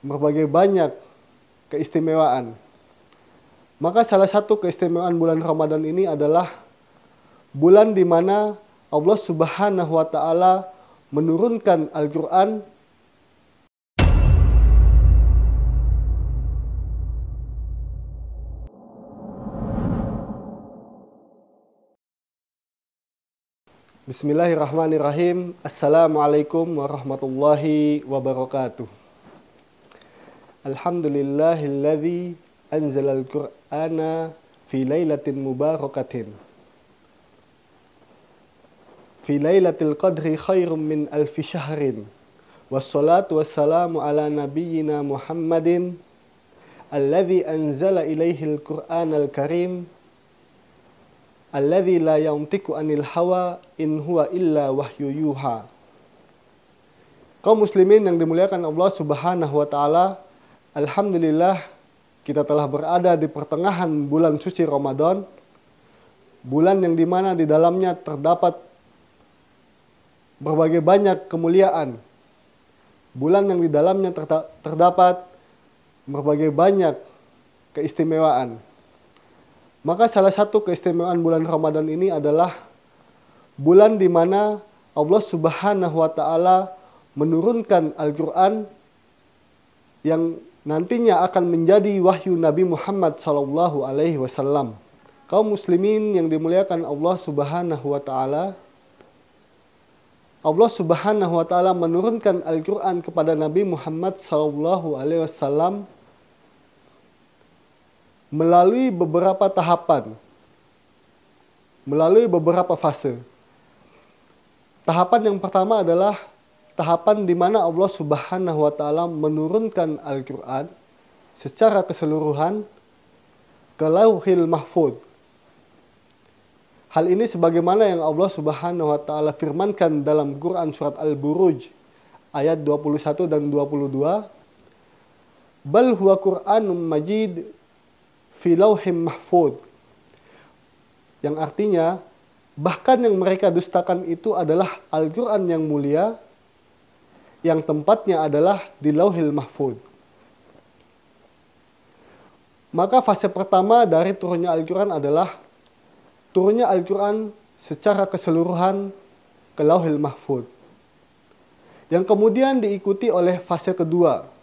berbagai banyak keistimewaan. Maka salah satu keistimewaan bulan Ramadan ini adalah bulan di mana Allah Subhanahu wa Ta'ala menurunkan Al-Quran Bismillahirrahmanirrahim. Assalamualaikum warahmatullahi wabarakatuh. Alhamdulillahilladzi anzalal Qur'ana fi lailatin mubarakatin. Fi lailatul qadri khairum min alfi syahrin. Wassalatu wassalamu ala nabiyyina Muhammadin alladzi anzala ilaihil Qur'anal karim. Alladzi la yantiqu anil hawa in huwa illa wahyu yuha. Kaum muslimin yang dimuliakan Allah Subhanahu wa Ta'ala, alhamdulillah kita telah berada di pertengahan bulan suci Ramadan, bulan yang dimana di dalamnya terdapat berbagai banyak kemuliaan, bulan yang di dalamnya terdapat berbagai banyak keistimewaan. Maka salah satu keistimewaan bulan Ramadan ini adalah bulan di mana Allah Subhanahu wa Ta'ala menurunkan Al-Quran yang nantinya akan menjadi wahyu Nabi Muhammad SAW. Kaum muslimin yang dimuliakan Allah Subhanahu wa Ta'ala, Allah Subhanahu wa Ta'ala menurunkan Al-Quran kepada Nabi Muhammad SAW melalui beberapa tahapan, melalui beberapa fase. Tahapan yang pertama adalah tahapan di mana Allah Subhanahu wa Ta'ala menurunkan Al-Quran secara keseluruhan ke Lauhil Mahfuz. Hal ini sebagaimana yang Allah Subhanahu wa Ta'ala firmankan dalam Quran surat Al-Buruj ayat 21 dan 22. Bal huwa Qur'anun Majid fi lauhim mahfud, yang artinya bahkan yang mereka dustakan itu adalah Al-Quran yang mulia yang tempatnya adalah di lauhil mahfud. Maka fase pertama dari turunnya Al-Quran adalah turunnya Al-Quran secara keseluruhan ke lauhil mahfud, yang kemudian diikuti oleh fase kedua.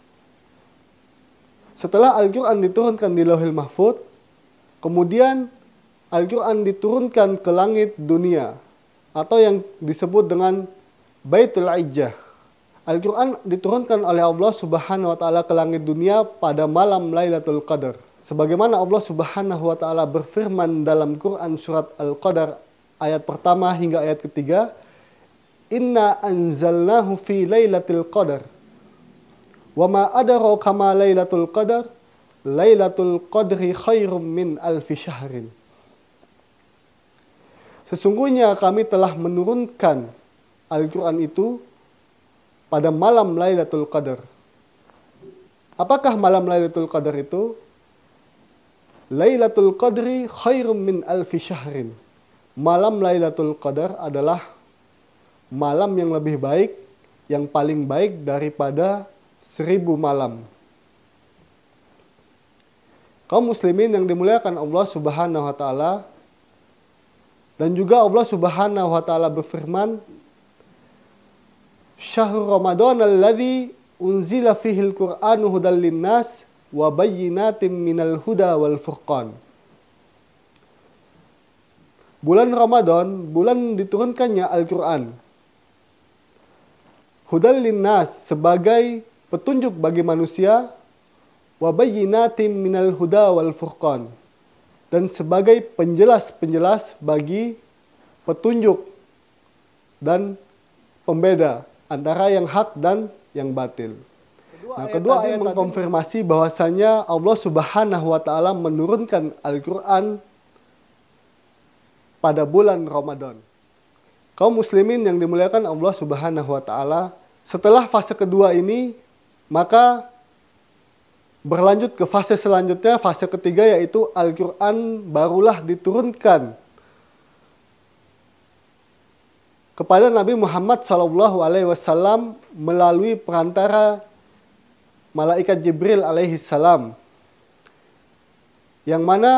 Setelah Al-Quran diturunkan di Lauhil Mahfuz, kemudian Al-Quran diturunkan ke langit dunia, atau yang disebut dengan Baitul Izzah. Al-Quran diturunkan oleh Allah Subhanahu wa Ta'ala ke langit dunia pada malam Lailatul Qadar. Sebagaimana Allah Subhanahu wa Ta'ala berfirman dalam Quran surat Al-Qadar ayat pertama hingga ayat ketiga, Inna anzalnahu fi lailatul qadar. Wa ma adraka ma lailatul qadar, lailatul qadri khairum min alfi syahrin. Sesungguhnya kami telah menurunkan Al-Quran itu pada malam Lailatul Qadar. Apakah malam Lailatul Qadar itu? Lailatul Qadri khairum min alfi syahrin. Malam Lailatul Qadar adalah malam yang lebih baik, yang paling baik daripada 1000 malam. Kaum muslimin yang dimuliakan Allah Subhanahu wa Ta'ala, dan juga Allah Subhanahu wa Ta'ala berfirman, Syahrul Ramadan alladzi unzila fihil Qur'anu hudal linnas wa bayyinatin minal huda wal furqan. Bulan Ramadan, bulan diturunkannya Al-Quran. Hudal linnas sebagai petunjuk bagi manusia, wa bayyinatin minal huda wal furqan, dan sebagai penjelas-penjelas bagi petunjuk dan pembeda antara yang hak dan yang batil. Kedua ayat mengkonfirmasi bahwasanya Allah Subhanahu wa Ta'ala menurunkan Al-Quran pada bulan Ramadan. Kaum muslimin yang dimuliakan Allah Subhanahu wa Ta'ala, setelah fase kedua ini, maka berlanjut ke fase selanjutnya, fase ketiga, yaitu Al-Quran barulah diturunkan kepada Nabi Muhammad SAW melalui perantara malaikat Jibril alaihi salam. Yang mana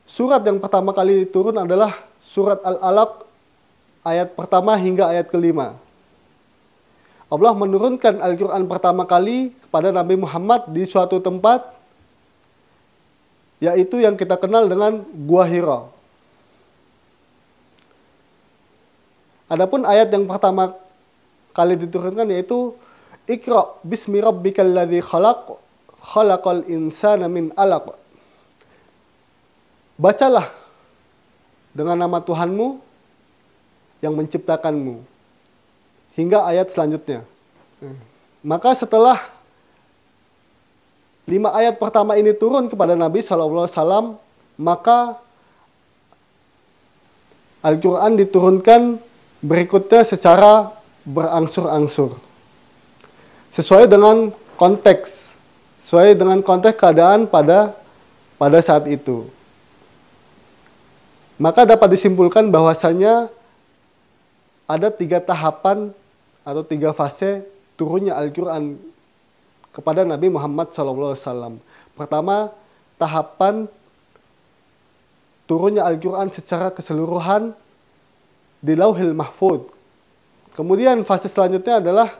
surat yang pertama kali turun adalah surat Al-Alaq ayat pertama hingga ayat kelima. Allah menurunkan Al-Quran pertama kali kepada Nabi Muhammad di suatu tempat, yaitu yang kita kenal dengan Gua Hira. Adapun ayat yang pertama kali diturunkan yaitu Iqra bismi rabbikal ladzi khalaq, khalaqal insana min 'alaq. Bacalah dengan nama Tuhanmu yang menciptakanmu. Hingga ayat selanjutnya. Maka setelah 5 ayat pertama ini turun kepada Nabi SAW, maka Al-Quran diturunkan berikutnya secara berangsur-angsur. Sesuai dengan konteks keadaan pada saat itu. Maka dapat disimpulkan bahwasanya ada 3 tahapan atau 3 fase turunnya Al-Quran kepada Nabi Muhammad SAW. Pertama, tahapan turunnya Al-Quran secara keseluruhan di Lauhil Mahfuz. Kemudian fase selanjutnya adalah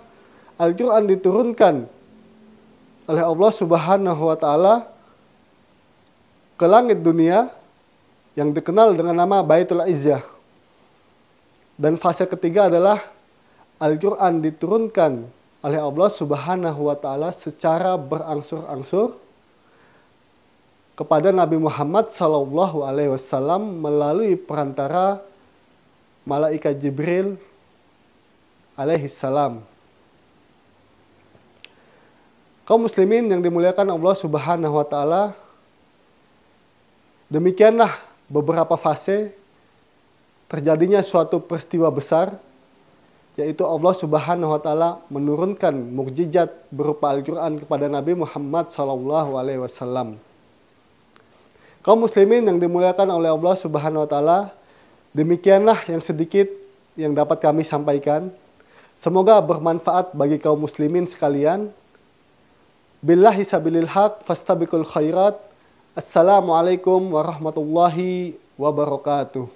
Al-Quran diturunkan oleh Allah Subhanahu wa Ta'ala ke langit dunia yang dikenal dengan nama Baitul Izzah. Dan fase ketiga adalah Al-Quran diturunkan oleh Allah Subhanahu wa Ta'ala secara berangsur-angsur kepada Nabi Muhammad SAW melalui perantara malaikat Jibril alaihi salam. Kaum muslimin yang dimuliakan Allah Subhanahu wa Ta'ala, demikianlah beberapa fase terjadinya suatu peristiwa besar, yaitu Allah Subhanahu wa Ta'ala menurunkan mukjizat berupa Al-Quran kepada Nabi Muhammad SAW. Kaum muslimin yang dimuliakan oleh Allah Subhanahu wa Ta'ala, demikianlah yang sedikit yang dapat kami sampaikan. Semoga bermanfaat bagi kaum muslimin sekalian. Billahi sabilil haq fastabiqul khairat. Assalamualaikum warahmatullahi wabarakatuh.